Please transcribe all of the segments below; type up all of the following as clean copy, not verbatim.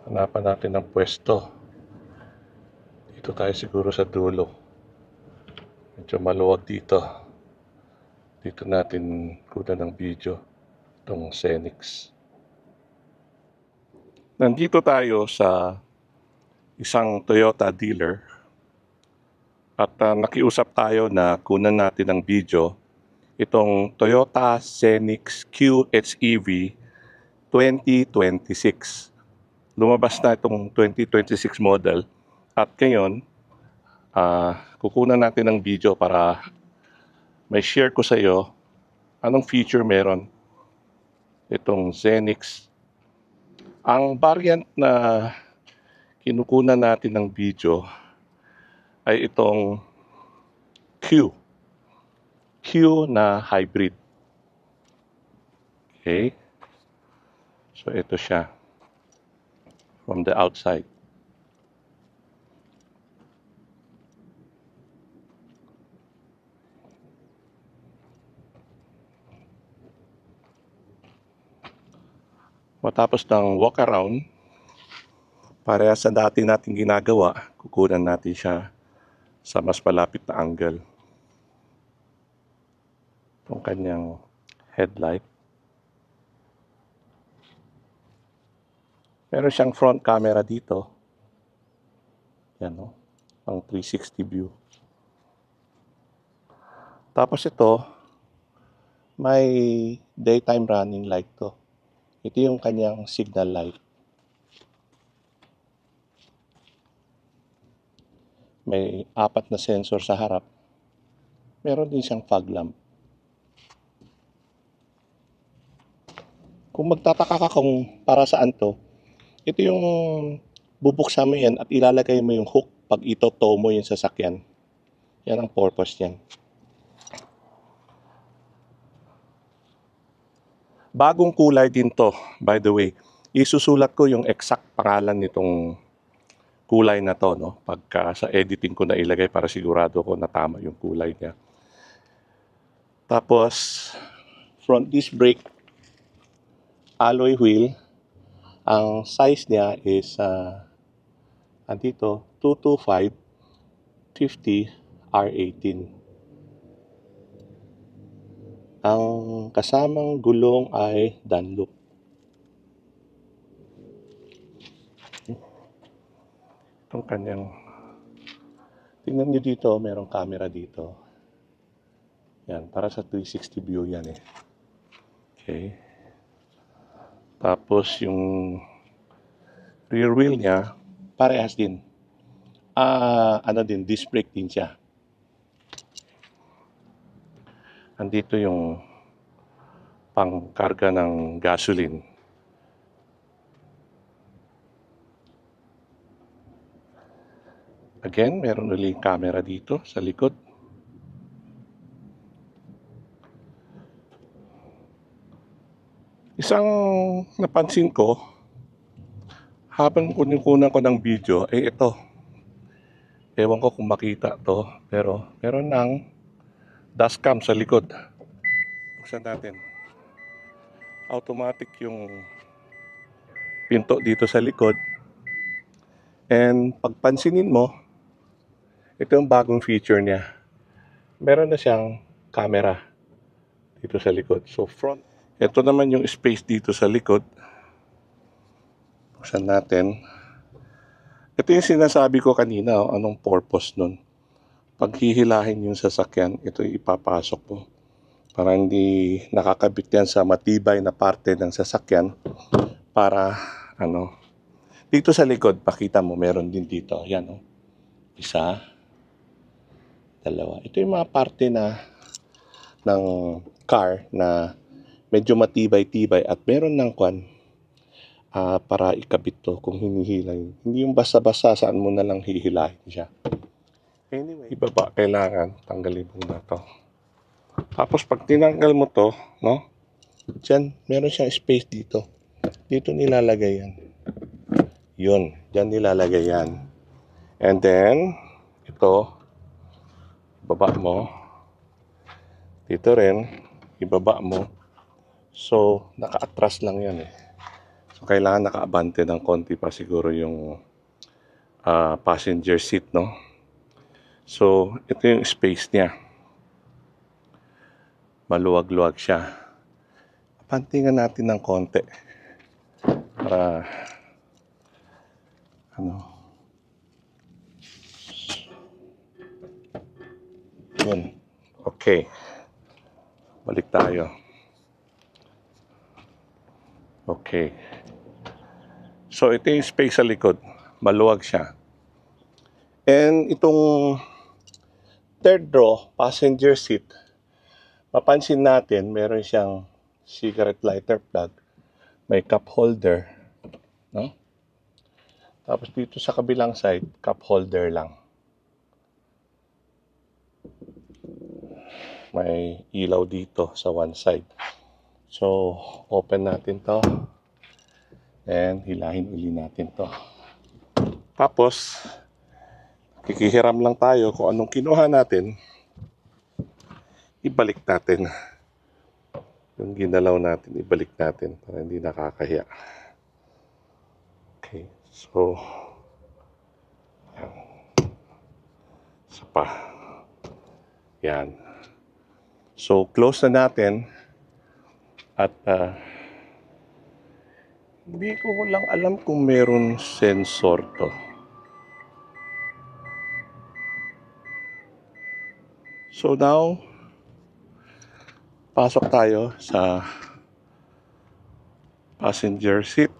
Hanapan natin ng pwesto. Dito tayo siguro sa dulo. Medyo maluwag dito. Dito natin kunan ng video itong Xenix. Nandito tayo sa isang Toyota dealer at nakiusap tayo na kunan natin ng video itong Toyota Xenix QHEV 2026. Lumabas na itong 2026 model at ngayon kukunan natin ng video para may share ko sa iyo anong feature meron itong Xenix. Ang variant na kinukunan natin ng video ay itong Q na hybrid. Okay, so ito siya from the outside. Matapos ng walk around, pareha sa dati nating ginagawa, kukunan natin siya sa mas malapit na angle. Itong kanyang headlight. Meron siyang front camera dito. Yan, no? Pang 360 view. Tapos ito, may daytime running light to. Ito yung kanyang signal light. May 4 na sensor sa harap. Meron din siyang fog lamp. Kung magtataka ka kung para saan to, ito yung bubuksan mo yan at ilalagay mo yung hook pag ito-tow mo yung sasakyan. Yan ang purpose yan. Bagong kulay din to, by the way. Isusulat ko yung exact pangalan nitong kulay na to, no? Pagka sa editing ko na ilagay para sigurado ko na tama yung kulay niya. Tapos, front disc brake, alloy wheel. Ang size niya is andito 225 50 R18. Ang kasamang gulong ay Dunlop. Itong kanyang, tingnan nyo dito, merong camera dito. Yan, para sa 360 view yan eh. Okay. Tapos yung rear wheel niya, parehas din. Disc brake din siya. Andito yung pangkarga ng gasoline. Again, meron ulit camera dito sa likod. Isang napansin ko, habang kunin ko ng video, ay ito. Ewan ko kung makita to, pero meron ng dashcam sa likod. Buksan natin. Automatic yung pinto dito sa likod. And pagpansinin mo, ito yung bagong feature niya. Meron na siyang camera dito sa likod. So front. Ito naman yung space dito sa likod. Buksan natin. Ito yung sinasabi ko kanina, anong purpose nun. Pag hihilahin yung sasakyan, ito yung ipapasok mo. Para hindi nakakabit yan sa matibay na parte ng sasakyan. Para, dito sa likod, pakita mo, meron din dito. Yan, oh. Isa, dalawa. Ito yung mga parte na ng car na medyo matibay-tibay at meron ng para ikabit to kung hinihilay. Hindi yung basta-basta saan mo na lang hihilahin siya. Anyway, ibaba kailangan tanggalin mo na to. Tapos pag tinanggal mo to, no? Diyan, meron siyang space dito. Dito nilalagay yan. Yun, diyan nilalagay yan. And then, ito, ibaba mo. Dito rin, ibaba mo. So, naka-atras lang yan eh. So, kailangan nakaabante ng konti pa siguro yung passenger seat, no? So, ito yung space niya. Maluwag-luwag siya. Pantingan natin ng konti para yun. Okay. Balik tayo. Okay. So, ito yung space sa likod. Maluwag siya. And itong third row, passenger seat, mapansin natin, meron siyang cigarette lighter plug. May cup holder. No? Tapos dito sa kabilang side, cup holder lang. May ilaw dito sa one side. So, open natin to. And hilahin uli natin to. Tapos, kikihiram lang tayo kung anong kinuha natin. Ibalik natin. Yung ginalaw natin, ibalik natin para hindi nakakahiya. Okay, so, yan. Isa pa. Yan. So, close na natin. At, hindi ko lang alam kung meron sensor to. So, now, pasok tayo sa passenger seat.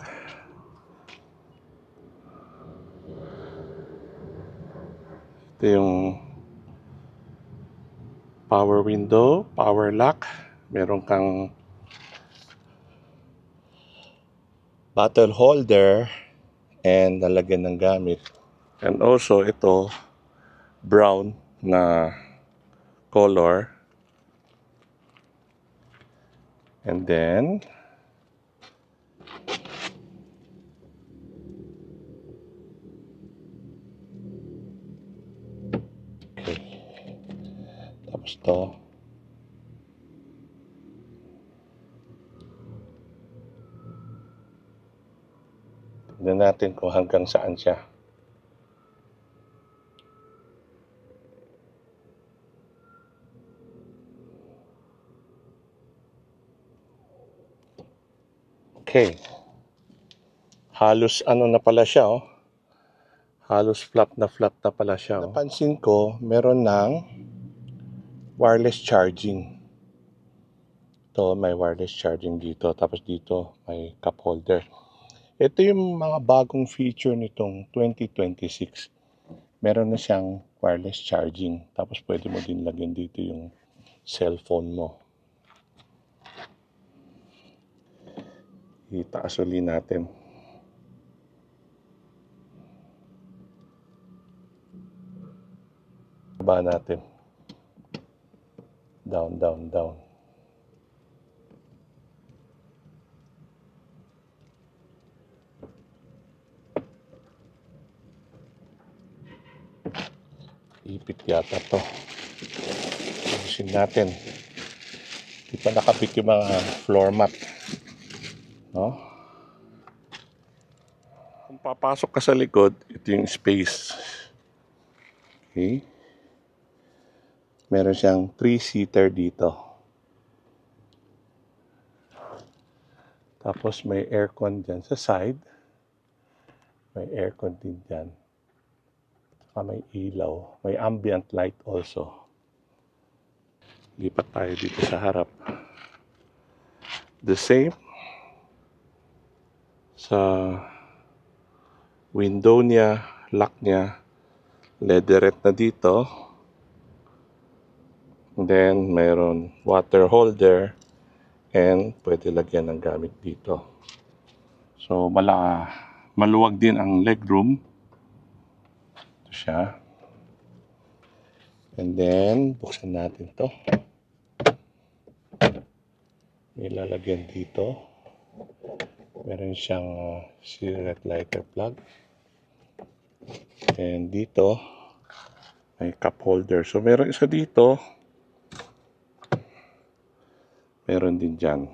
Ito yung power window, power lock. Meron kang bottle holder and lalagyan ng gamit. And also ito, brown na color. And then, okay. Tapos to. Tignan natin kung hanggang saan siya. Okay. Halos ano na pala siya, oh. Halos flat na pala siya, oh. Napansin ko, meron ng wireless charging. Ito, may wireless charging dito. Tapos dito, may cup holder. Ito yung mga bagong feature nitong 2026. Meron na siyang wireless charging. Tapos pwede mo din lagyan dito yung cellphone mo. Itaas uli natin. Baba natin. Down, down, down. Ipit yata to. Ayusin natin. Di pa nakapit yung mga floor mat. No? Kung papasok ka sa likod, ito yung space. Okay. Meron siyang 3-seater dito. Tapos may aircon dyan sa side. May aircon din dyan. May ilaw. May ambient light also. Lipat tayo dito sa harap. The same. Sa window niya, lock niya, leatherette na dito. And then, mayroon water holder and pwede lagyan ng gamit dito. So, maluwag din ang legroom. Ito siya. And then, buksan natin to. May lalagyan dito. Meron siyang cigarette lighter plug. And dito, may cup holder. So, meron isa dito. Meron din dyan.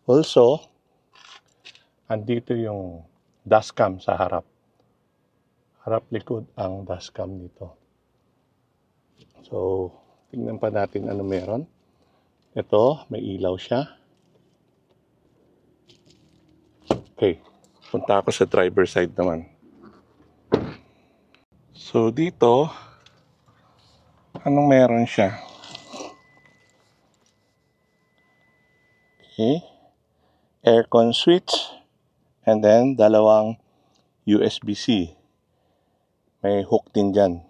Also, andito yung dashcam sa harap. Harap likod ang dashcam nito. So, tingnan pa natin ano meron. Ito, may ilaw siya. Okay, punta ako sa driver side naman. So, dito, anong meron siya? Okay, aircon switch, and then dalawang USB-C. May hook din dyan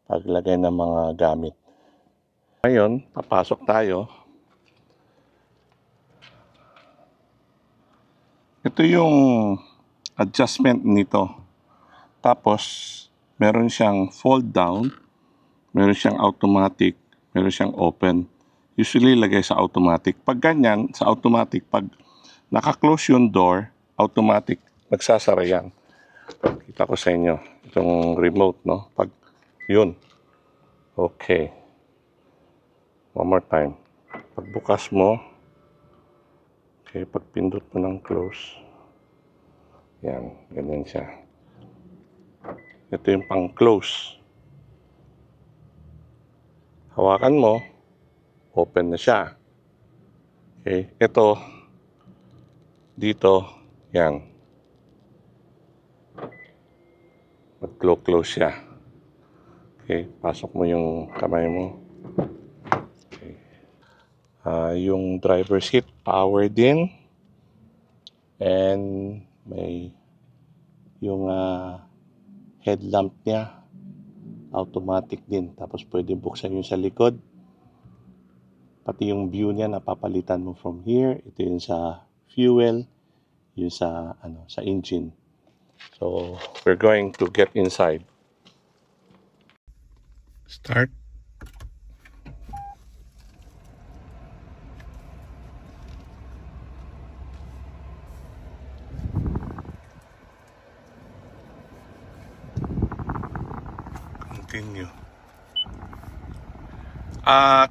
paglagay ng mga gamit. Ngayon, papasok tayo. Ito yung adjustment nito. Tapos, meron siyang fold down, meron siyang automatic, meron siyang open. Usually, lagay sa automatic. Pag ganyan, sa automatic, pag naka-close yung door, automatic, nagsasara yan. Kita ko sa inyo, itong remote, no? Pag, yun. Okay. One more time. Pagbukas mo, okay, pag pindot mo ng close, yan, ganyan siya. Ito yung pang-close. Hawakan mo, open na siya. Okay, ito, dito, yan. Mag-close siya. Okay, pasok mo yung kamay mo. Okay. Yung driver seat, power din. And may yung headlamp niya, automatic din. Tapos pwede buksan yung sa likod. Pati yung view niya napapalitan mo from here. Ito yung sa fuel, yung sa sa engine. So we're going to get inside. Start. Continue.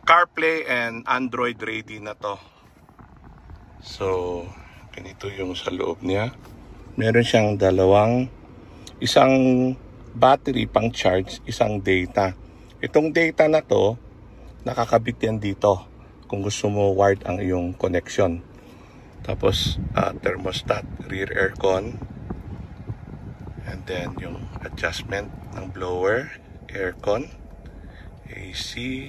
CarPlay and Android ready na to. So, ganito yung sa loob niya. Meron siyang isang battery pang charge, isang data. Itong data na to, nakakabit yan dito kung gusto mo wired ang iyong connection. Tapos, thermostat, rear aircon, and then yung adjustment ng blower, aircon, AC.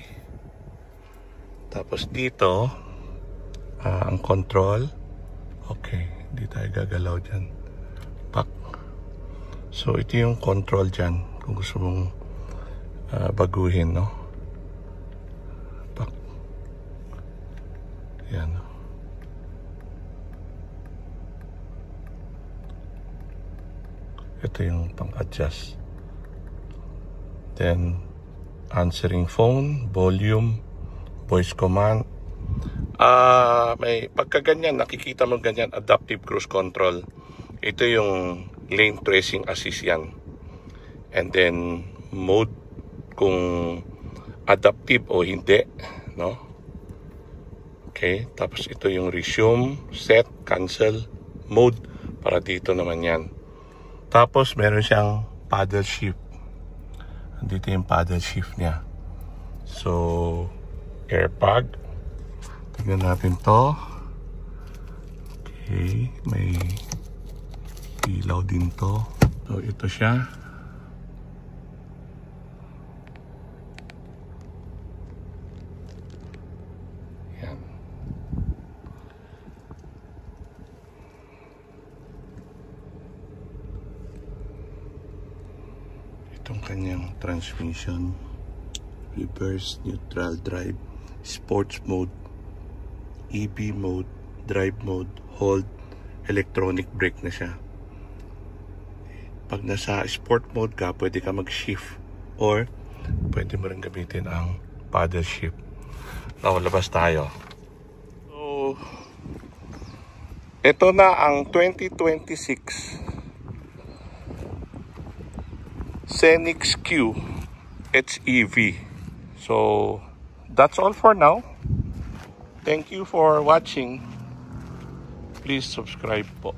Tapos dito, ang control. Okay, hindi tayo gagalaw dyan. Back. So, ito yung control dyan. Kung gusto mong baguhin, no? Back. Yan. Ito yung pang-adjust. Then, answering phone, volume, voice command. May pagkaganyan, nakikita mo ganyan, adaptive cruise control. Ito yung lane tracing assist yan. And then, mode, kung adaptive o hindi, no? Okay, tapos ito yung resume, set, cancel, mode, para dito naman yan. Tapos, meron siyang paddle shift. Andito yung paddle shift niya. So, airbag. Tingnan natin to. Okay, may ilaw din to. So, ito siya. Yan. Itong kanyang transmission. Reverse, neutral, drive, sports mode, EB mode, drive mode, hold, electronic brake na siya. Pag nasa sport mode ka, pwede ka mag-shift or pwede mo rin gamitin ang paddle shift. Now, labas tayo. So, ito na ang 2026 Scenic Q HEV. So, that's all for now. Thank you for watching. please subscribe po.